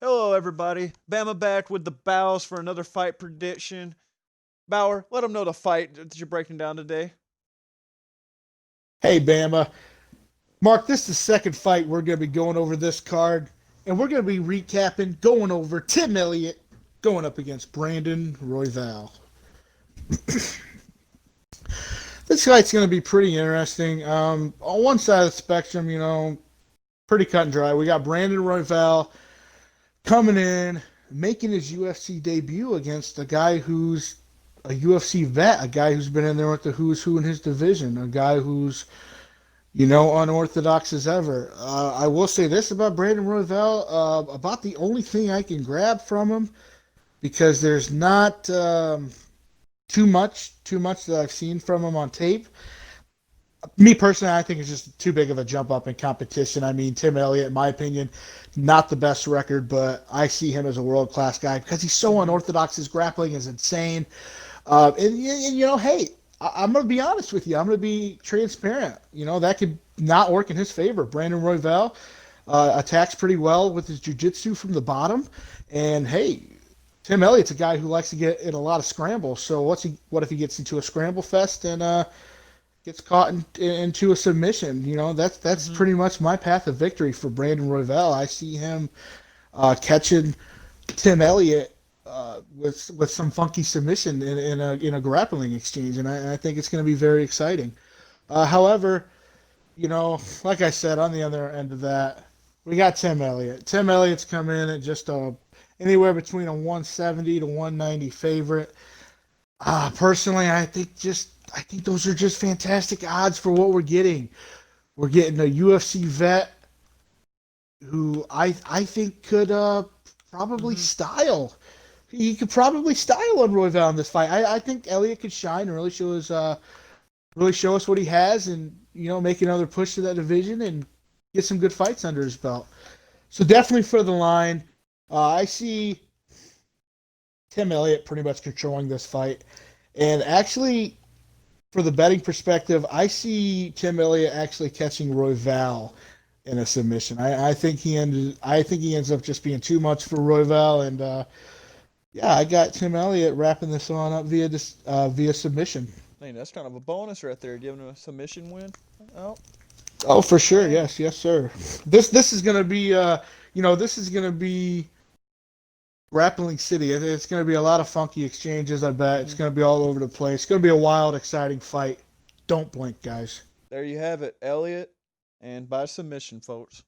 Hello, everybody. Bama back with the bows for another fight prediction. Bauer, let them know the fight that you're breaking down today. Hey, Bama. Mark, this is the second fight we're going to be going over this card, and we're going to be recapping, going over Tim Elliott going up against Brandon Royval. This fight's going to be pretty interesting. On one side of the spectrum, pretty cut and dry. We got Brandon Royval coming in, making his UFC debut against a guy who's a UFC vet, a guy who's been in there with the who's who in his division, a guy who's unorthodox as ever. I will say this about Brandon Royval, about the only thing I can grab from him, because there's not too much that I've seen from him on tape. Me personally, I think it's just too big of a jump up in competition. I mean, Tim Elliott, in my opinion, not the best record, but I see him as a world class guy because he's so Mm-hmm. unorthodox. His grappling is insane. Hey, I'm going to be honest with you. I'm going to be transparent. That could not work in his favor. Brandon Royval attacks pretty well with his jiu-jitsu from the bottom. And hey, Tim Elliott's a guy who likes to get in a lot of scrambles. So what if he gets into a scramble fest and gets caught into a submission? That's Mm-hmm. pretty much my path of victory for Brandon Royval. I see him catching Tim Elliott with some funky submission in a grappling exchange, and I think it's going to be very exciting. However, like I said, on the other end of that, we got Tim Elliott. Tim Elliott's come in at just anywhere between a 170 to 190 favorite. Personally, I think those are just fantastic odds for what we're getting. We're getting a UFC vet who I think could probably Mm-hmm. style. He could probably style on Royval in this fight. I think Elliott could shine and really show us what he has, and make another push to that division and get some good fights under his belt. So definitely for the line, I see Tim Elliott pretty much controlling this fight, and actually for the betting perspective, I see Tim Elliott actually catching Royval in a submission. I think he ends up just being too much for Royval, and yeah, I got Tim Elliott wrapping this on up via submission. Man, that's kind of a bonus right there, giving him a submission win. Oh, Oh, for sure. man. Yes, yes, sir. This is gonna be this is gonna be grappling city. It's gonna be a lot of funky exchanges. I bet it's Mm-hmm. gonna be all over the place. It's gonna be a wild, exciting fight. Don't blink, guys. There you have it, Elliot, and by submission, folks.